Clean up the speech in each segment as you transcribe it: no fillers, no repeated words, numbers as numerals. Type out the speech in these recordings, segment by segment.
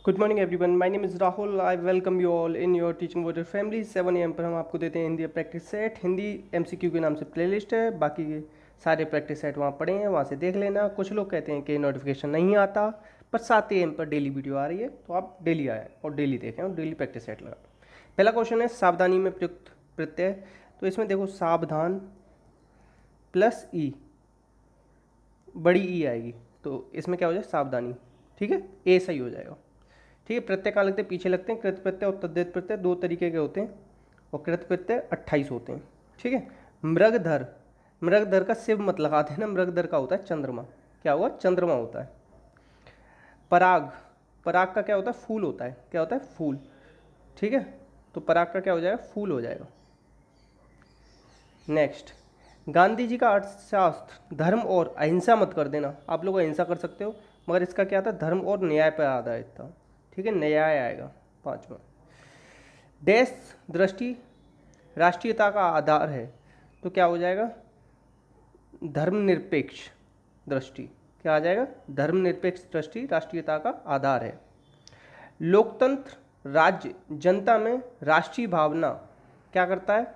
Good morning everyone, my name is Rahul. I welcome you all in your teaching warrior family. 7 AM पर हम आपको देते हैं Hindi practice set. Hindi MCQ के नाम से प्लेलिस्ट है, बाकी के सारे प्रैक्टिस सेट वहाँ पड़े हैं, वहाँ से देख लेना। कुछ लोग कहते हैं कि नोटिफिकेशन नहीं आता, पर 7 AM पर डेली वीडियो आ रही है, तो आप डेली आए और डेली देखें और डेली प्रैक्टिस सेट लगा। पहला क्वेश्चन है सावधानी में प्रयुक्त प्रत्यय। तो इसमें देखो, सावधान प्लस ई, बड़ी ई आएगी, तो इसमें क्या हो जाए, सावधानी। ठीक है, ए सही हो जाएगा। ठीक है, प्रत्यय कहाँ लगते हैं, पीछे लगते हैं। कृत प्रत्यय और तद्धित प्रत्यय दो तरीके के होते हैं, और कृत प्रत्यय 28 होते हैं। ठीक है, मृगधर, मृगधर का शिव मत लगाते हैं ना, मृगधर का होता है चंद्रमा। क्या हुआ, चंद्रमा होता है। पराग, पराग का क्या होता है, फूल होता है। क्या होता है, फूल। ठीक है, तो पराग का क्या हो जाएगा, फूल हो जाएगा। नेक्स्ट, गांधी जी का अर्थशास्त्र धर्म और अहिंसा मत कर देना। आप लोग अहिंसा कर सकते हो, मगर इसका क्या था, धर्म और न्याय पर आधारित था। ठीक है, न्याय आएगा पांचवा। देश दृष्टि राष्ट्रीयता का आधार है, तो क्या हो जाएगा, धर्मनिरपेक्ष दृष्टि। क्या आ जाएगा, धर्मनिरपेक्ष दृष्टि राष्ट्रीयता का आधार है। लोकतंत्र राज्य जनता में राष्ट्रीय भावना क्या करता है,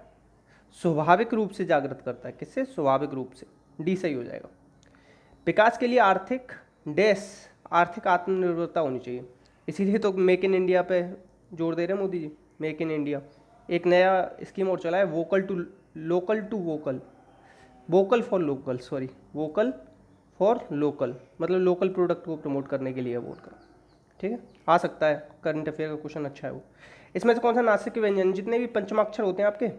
स्वाभाविक रूप से जागृत करता है। किससे, स्वाभाविक रूप से। डी सही हो जाएगा। विकास के लिए आर्थिक डैश, आर्थिक आत्मनिर्भरता होनी चाहिए, इसीलिए तो मेक इन इंडिया पे जोर दे रहे हैं Modi ji. Make in India एक नया स्कीम और चला है, vocal to local to vocal, vocal for local, sorry, vocal for local, मतलब लोकल प्रोडक्ट को प्रमोट करने के लिए बोल कर। ठीक है, आ सकता है, करंट अफेयर का क्वेश्चन अच्छा है वो। इसमें से कौन सा नासिक के व्यंजन, जितने भी पंचमाक्षर होते हैं आपके,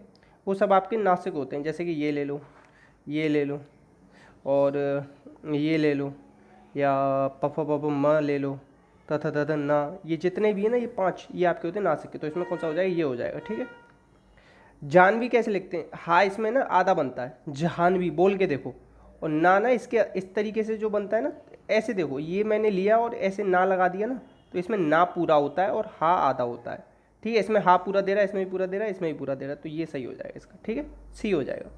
वो सब आपके नासिक होते हैं। जैसे कि ये ले लो, ये ले लो, और ये ले लो, या पफ पफ म ले लो, तथा तथा ना, ये जितने भी है ना, ये पांच, ये आपके होते हैं नासिक के। तो इसमें कौन सा हो जाएगा, ये हो जाएगा। ठीक है, जानवी कैसे लिखते हैं, हा इसमें ना आधा बनता है, जहानवी बोल के देखो, और ना ना इसके इस तरीके से जो बनता है ना, ऐसे देखो, ये मैंने लिया और ऐसे ना लगा दिया ना, तो इसमें ना पूरा होता है और हा आधा होता है। ठीक है, इसमें हा पूरा दे रहा है, इसमें भी पूरा दे रहा है, इसमें भी पूरा दे रहा है, तो ये सही हो जाएगा इसका। ठीक है, सी हो जाएगा।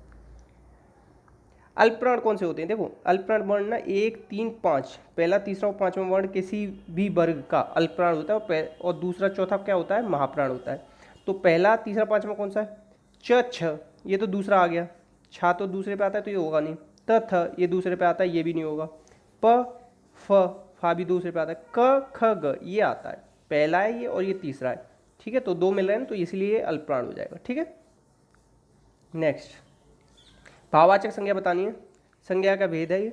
अल्पप्राण कौन से होते हैं, देखो अल्पप्राण वर्ण ना 1, 3, 5, पहला तीसरा और पांचवा वर्ण किसी भी वर्ग का अल्पप्राण होता है, और दूसरा चौथा क्या होता है, महाप्राण होता है। तो पहला तीसरा पांचवा कौन सा है, च छ, ये तो दूसरा आ गया। छा तो दूसरे पे आता है, तो ये होगा नहीं। त थ ये दूसरे पे आता है, ये भी नहीं होगा। प फ फा भी दूसरे पे आता है। क ख ग ये आता है, पहला है ये और ये तीसरा है। ठीक है, तो दो मिल रहे हैं, तो इसलिए ये अल्पप्राण हो जाएगा। ठीक है, नेक्स्ट, भाववाचक संज्ञा बतानी है, संज्ञा का भेद है ये,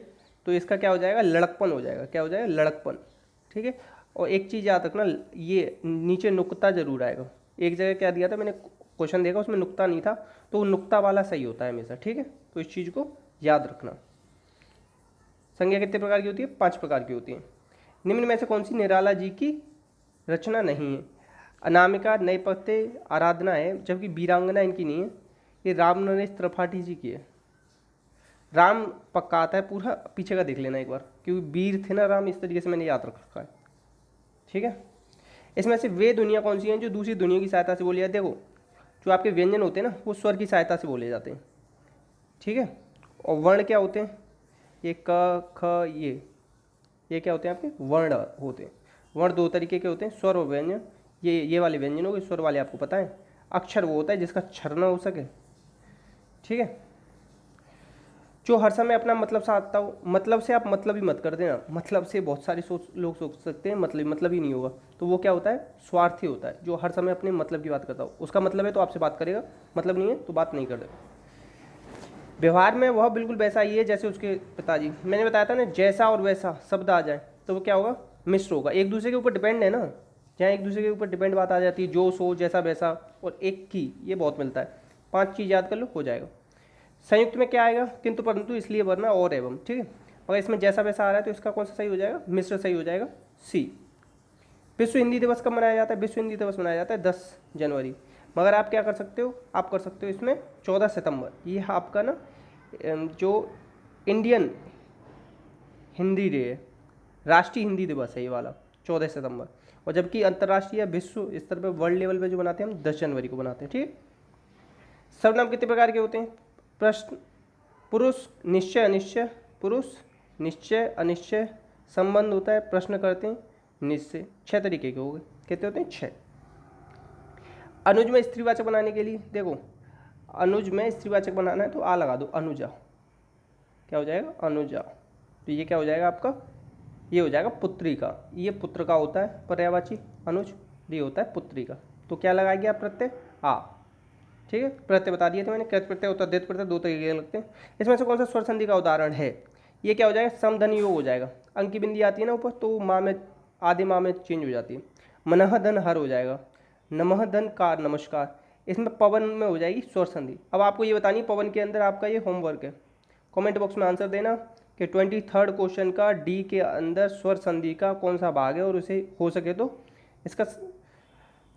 तो इसका क्या हो जाएगा, लड़कपन हो जाएगा। क्या हो जाएगा, लड़कपन। ठीक है, और एक चीज़ याद रखना, ये नीचे नुक्ता जरूर आएगा। एक जगह क्या दिया था मैंने, क्वेश्चन देखा उसमें नुक्ता नहीं था, तो वो नुक्ता वाला सही होता है हमेशा। ठीक है, तो इस चीज़ को याद रखना। संज्ञा कितने प्रकार की होती है, 5 प्रकार की होती है। निम्न में से कौन सी निराला जी की रचना नहीं है, अनामिका नए पत्ते आराधना है, जबकि वीरांगना इनकी नहीं है। ये राम नरेश त्रिपाठी जी की है। राम पक्का आता है पूरा, पीछे का देख लेना एक बार, क्योंकि वीर थे ना राम, इस तरीके से मैंने याद रख रखा है। ठीक है, इसमें से वे दुनिया कौन सी हैं जो दूसरी दुनिया की सहायता से बोली जाती है, देखो जो आपके व्यंजन होते हैं ना, वो स्वर की सहायता से बोले जाते हैं। ठीक है, और वर्ण क्या होते हैं, ये क ख ये क्या होते हैं आपके, वर्ण होते हैं। वर्ण दो तरीके के होते हैं, स्वर और व्यंजन। ये वाले व्यंजन हो गए, स्वर वाले आपको पता है। अक्षर वो होता है जिसका क्षर न हो सके। ठीक है, जो हर समय अपना मतलब साधता हो, मतलब से आप मतलब ही मत कर देना, मतलब से बहुत सारे लोग सोच सकते हैं मतलब ही नहीं होगा, तो वो क्या होता है, स्वार्थी होता है। जो हर समय अपने मतलब की बात करता हो, उसका मतलब है तो आपसे बात करेगा, मतलब नहीं है तो बात नहीं करेगा। व्यवहार में वह बिल्कुल वैसा ही है जैसे उसके पिताजी। मैंने बताया था ना, जैसा और वैसा शब्द आ जाए तो वो क्या होगा, मिश्र होगा। एक दूसरे के ऊपर डिपेंड है ना, जहाँ एक दूसरे के ऊपर डिपेंड बात आ जाती है, जो सो जैसा वैसा और एक की, ये बहुत मिलता है। 5 चीज़ याद कर लो, हो जाएगा। संयुक्त में क्या आएगा, किंतु परंतु, इसलिए वरना और एवं। ठीक है, अगर इसमें जैसा वैसा आ रहा है तो इसका कौन सा सही हो जाएगा, मिश्र सही हो जाएगा, सी। विश्व हिंदी दिवस कब मनाया जाता है, विश्व हिंदी दिवस मनाया जाता है 10 जनवरी, मगर आप क्या कर सकते हो, आप कर सकते हो इसमें 14 सितंबर। ये आपका ना जो इंडियन हिंदी डे है, राष्ट्रीय हिंदी दिवस है ये वाला, 14 सितंबर। और जबकि अंतर्राष्ट्रीय विश्व स्तर पर वर्ल्ड लेवल पे जो बनाते हैं हम 10 जनवरी को बनाते हैं। ठीक, सर्वनाम कितने प्रकार के होते हैं, प्रश्न, पुरुष, निश्चय अनिश्चय, पुरुष, निश्चय अनिश्चय, संबंध होता है, प्रश्न करते हैं, निज से। 6 तरीके के हो गए। कितने होते हैं? 6। अनुज में स्त्रीवाचक बनाने के लिए देखो, अनुज में स्त्रीवाचक बनाना है तो आ लगा दो, अनुजा। क्या हो जाएगा? अनुजा। तो ये क्या हो जाएगा आपका? ये हो जाएगा पुत्री का। ये पुत्र का होता है पर्यायवाची अनुज, ये होता है पुत्री का। तो क्या लगाएंगे आप? प्रत्यय आ। ठीक है, प्रत्यय बता दिए थे मैंने, कृत प्रत्यय होता है, दित प्रत्यय, 2 तरीके के लगते हैं। इसमें से कौन सा स्वर संधि का उदाहरण है? ये क्या हो जाएगा? समधन योग हो जाएगा। अंक की बिंदी आती है ना ऊपर, तो माँ में, आधे माँ में चेंज हो जाती है। मनः धन हर हो जाएगा। नमः धन कार, नमस्कार। इसमें पवन में हो जाएगी स्वर संधि। अब आपको ये बतानी पवन के अंदर आपका ये होमवर्क है, कमेंट बॉक्स में आंसर देना कि 23rd क्वेश्चन का डी के अंदर स्वर संधि का कौन सा भाग है, और उसे हो सके तो इसका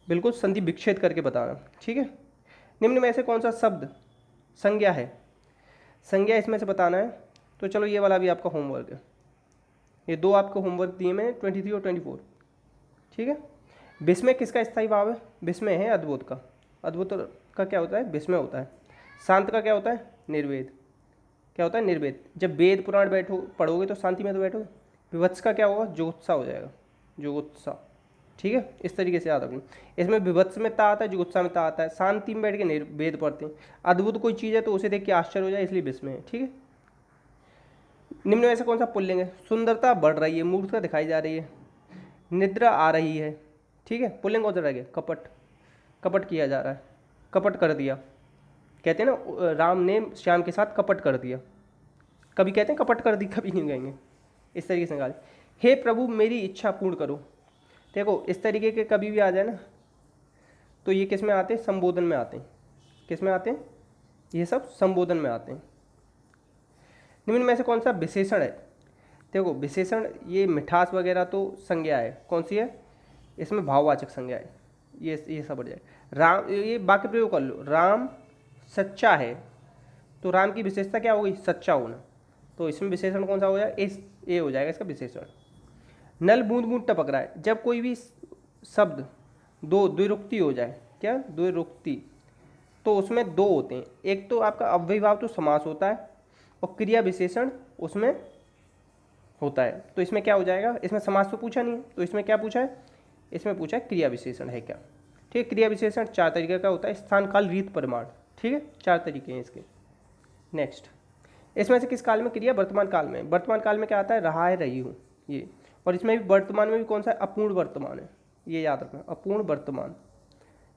बिल्कुल संधि विच्छेद करके बताना। ठीक है। निम्न में से कौन सा शब्द संज्ञा है? संज्ञा इसमें से बताना है। तो चलो ये वाला भी आपका होमवर्क है। ये 2 आपको होमवर्क दिए मैंने, 23 और 24। ठीक है। विस्मय किसका स्थायी भाव है? विस्मय है अद्भुत का। अद्भुत का क्या होता है? विस्मय होता है। शांत का क्या होता है? निर्वेद। क्या होता है? निर्वेद। जब वेद पुराण पढ़ोगे तो शांति में तो बैठोगे। विवत्स का क्या होगा? जुगुत्सा हो जाएगा, जुगुत्सा। ठीक है, इस तरीके से याद रखना। इसमें विवत्स में ता आता है, जुगुत्सा में ता आता है। शांति में बैठ के वेद पढ़ते हैं। अद्भुत कोई चीज़ है तो उसे देख के आश्चर्य हो जाए, इसलिए विस्मय है। ठीक है। निम्न में से कौन सा पुल्लिंग है? सुंदरता बढ़ रही है, मूर्खता दिखाई जा रही है, निद्रा आ रही है। ठीक है। पुल्लिंग कौन सा रह गया? कपट। कपट किया जा रहा है, कपट कर दिया। कहते हैं ना, राम ने श्याम के साथ कपट कर दिया। कभी कहते हैं कपट कर दी, कभी नहीं कहेंगे। इस तरीके से निकाले। हे प्रभु मेरी इच्छा पूर्ण करो। देखो इस तरीके के कभी भी आ जाए ना, तो ये किस में आते हैं? संबोधन में आते हैं। किस में आते हैं? ये सब संबोधन में आते हैं। निम्न में से कौन सा विशेषण है? देखो विशेषण, ये मिठास वगैरह तो संज्ञा है। कौन सी है? इसमें भाववाचक संज्ञा है। ये सब बढ़ जाए। राम, ये वाक्य प्रयोग कर लो। राम सच्चा है, तो राम की विशेषता क्या होगी? सच्चा होना। तो इसमें विशेषण कौन सा हो जाएगा? ये हो जाएगा इसका विशेषण। नल बूंद बूंद टपक रहा है। जब कोई भी शब्द द्विरुक्ति हो जाए, क्या? द्विरुक्ति, तो उसमें 2 होते हैं। एक तो आपका अव्ययीभाव तो समास होता है, और क्रिया विशेषण उसमें होता है। तो इसमें क्या हो जाएगा? इसमें समास तो पूछा नहीं है, तो इसमें क्या पूछा है? इसमें पूछा है क्रिया विशेषण है क्या। ठीक है। क्रिया विशेषण 4 तरीके का होता है। स्थान, काल, रीत, परिमाण। ठीक है, 4 तरीके हैं इसके। नेक्स्ट, इसमें से किस काल में क्रिया? वर्तमान काल में। वर्तमान काल में क्या आता है? रहा है, रही हूँ, ये। और इसमें भी वर्तमान में भी कौन सा है? अपूर्ण वर्तमान है। ये याद रखना, अपूर्ण वर्तमान।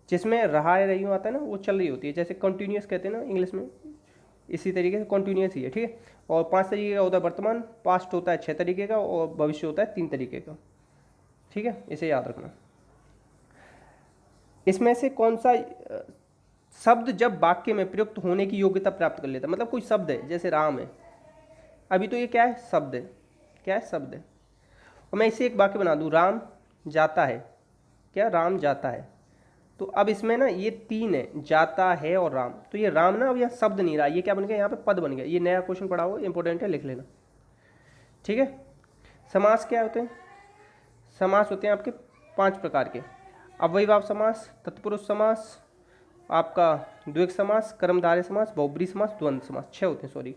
जिसमें रहा है, रही हूँ आता है ना, वो चल रही होती है। जैसे कंटिन्यूस कहते हैं ना इंग्लिश में, इसी तरीके से कंटिन्यूस ही है। ठीक है। और 5 तरीके का होता है वर्तमान, पास्ट होता है 6 तरीके का, और भविष्य होता है 3 तरीके का। ठीक है, इसे याद रखना। इसमें से कौन सा शब्द जब वाक्य में प्रयुक्त होने की योग्यता प्राप्त कर लेता है? मतलब कोई शब्द है, जैसे राम है, अभी तो ये क्या है? शब्द है। क्या है? शब्द है। और मैं इसे एक वाक्य बना दूं, राम जाता है। क्या? राम जाता है। तो अब इसमें ना ये 3 है, जाता है और राम। तो ये राम ना अब यहाँ शब्द नहीं रहा, ये क्या बन गया? यहाँ पे पद बन गया। ये नया क्वेश्चन पढ़ा हुआ, इंपॉर्टेंट है, लिख लेना। ठीक है। समास क्या होते हैं? समास होते हैं आपके 5 प्रकार के। अव्ययीभाव समास, तत्पुरुष समास, आपका द्विग समास, कर्मधारय समास, बहुब्रीहि समास, द्वंद्व समास। 6 होते हैं, सॉरी,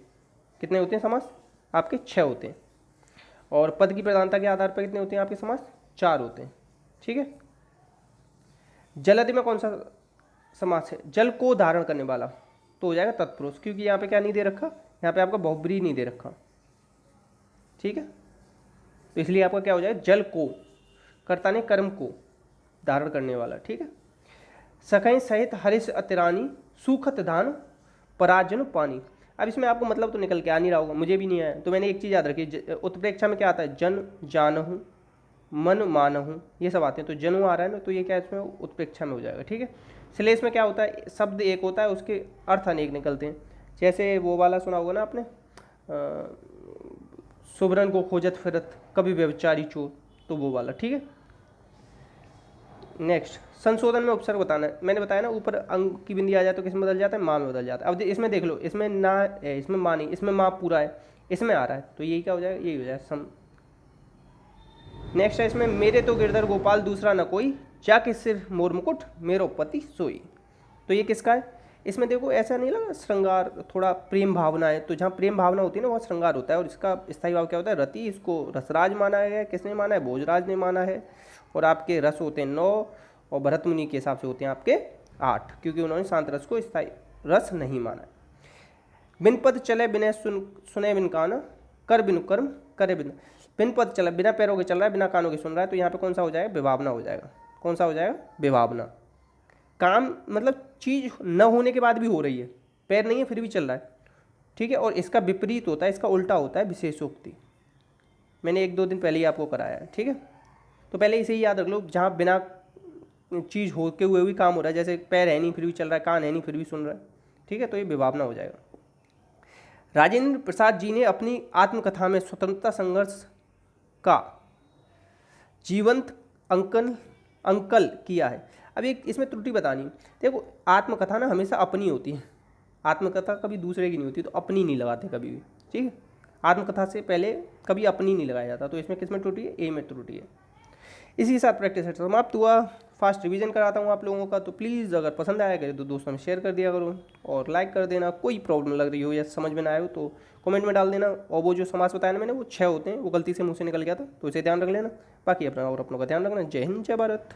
कितने होते हैं समास? आपके 6 होते हैं। और पद की प्रधानता के आधार पर कितने होते हैं आपके समास? 4 होते हैं। ठीक है। जलधि में कौन सा समास है? जल को धारण करने वाला, तो हो जाएगा तत्पुरुष, क्योंकि यहाँ पे क्या नहीं दे रखा? यहाँ पे आपका बहुब्रीहि नहीं दे रखा। ठीक है, तो इसलिए आपका क्या हो जाएगा? जल को, कर्ता ने कर्म को धारण करने वाला। ठीक है। सखै सहित हरिश अतिरानी, सूखत धान पराजन पानी। अब इसमें आपको मतलब तो निकल के आ नहीं रहा होगा, मुझे भी नहीं आया, तो मैंने एक चीज़ याद रखी, उत्प्रेक्षा में क्या आता है? जन जानहूँ, मन मानहूँ, ये सब आते हैं। तो जनु आ रहा है ना, तो ये क्या है? इसमें उत्प्रेक्षा में हो जाएगा। ठीक है। श्लेष में क्या होता है? शब्द एक होता है, उसके अर्थ अनेक निकलते हैं। जैसे वो वाला सुना होगा ना आपने, सुभरन को खोजत फिरत कभी व्यभिचारी चोर, तो वो वाला। ठीक है। नेक्स्ट, संशोधन में उपसर्ग बताना है। मैंने बताया ना, ऊपर अंक की बिंदी आ जाए तो किस में बदल जाता है? माँ में बदल जाता है। अब इसमें देख लो, इसमें ना है, इसमें माँ नहीं, इसमें माँ पूरा है, इसमें आ रहा है, तो यही क्या हो जाएगा? यही हो जाएगा सम। नेक्स्ट है इसमें, मेरे तो गिरधर गोपाल दूसरा न कोई, जाके सिर मोर मुकुट मेरो पति सोई। तो ये किसका है? इसमें देखो ऐसा नहीं लगा श्रृंगार, थोड़ा प्रेम भावना है, तो जहाँ प्रेम भावना होती है ना वहाँ श्रृंगार होता है। और इसका स्थायी भाव क्या होता है, रति। इसको रसराज माना है, किसने माना है, भोजराज ने माना है। और आपके रस होते हैं 9 और भरत मुनि के हिसाब से होते हैं आपके 8, क्योंकि उन्होंने शांत रस को स्थायी रस नहीं माना है। बिन पद चले बिना सुने बिन कान, कर बिन कर्म करे बिन। बिन पद चला, बिना पैरों के चल रहा है, बिना कानों के सुन रहा है, तो यहाँ पे कौन सा हो जाएगा, विभावना हो जाएगा। कौन सा हो जाएगा, विभावना। काम मतलब चीज न होने के बाद भी हो रही है, पैर नहीं है फिर भी चल रहा है, ठीक है। और इसका विपरीत होता है, इसका उल्टा होता है विशेषोक्ति। मैंने 1-2 दिन पहले ही आपको कराया है, ठीक है। तो पहले इसे ही याद रख लो, जहाँ बिना चीज़ हो के हुए भी काम हो रहा है, जैसे पैर है नहीं फिर भी चल रहा है, कान है नहीं फिर भी सुन रहा है, ठीक है, तो ये विभावना हो जाएगा। राजेंद्र प्रसाद जी ने अपनी आत्मकथा में स्वतंत्रता संघर्ष का जीवंत अंकल किया है। अब एक इसमें त्रुटि बतानी है। देखो आत्मकथा ना हमेशा अपनी होती है, आत्मकथा कभी दूसरे की नहीं होती, तो अपनी नहीं लगाते कभी भी, ठीक है। आत्मकथा से पहले कभी अपनी नहीं लगाया जाता, तो इसमें किस में त्रुटि है, ए में त्रुटि है। इसी के साथ प्रैक्टिस सेट समाप्त हुआ। फास्ट रिवीजन कराता हूँ आप लोगों का, तो प्लीज़ अगर पसंद आया करे तो दोस्तों में शेयर कर दिया करो और लाइक कर देना। कोई प्रॉब्लम लग रही हो या समझ में ना आए हो तो कमेंट में डाल देना। और वो जो समास बताया ना मैंने, वो 6 होते हैं, वो गलती से मुँह से निकल गया था, तो इसे ध्यान रख लेना। बाकी अपना और अपनों का ध्यान रखना। जय हिंद, जय भारत।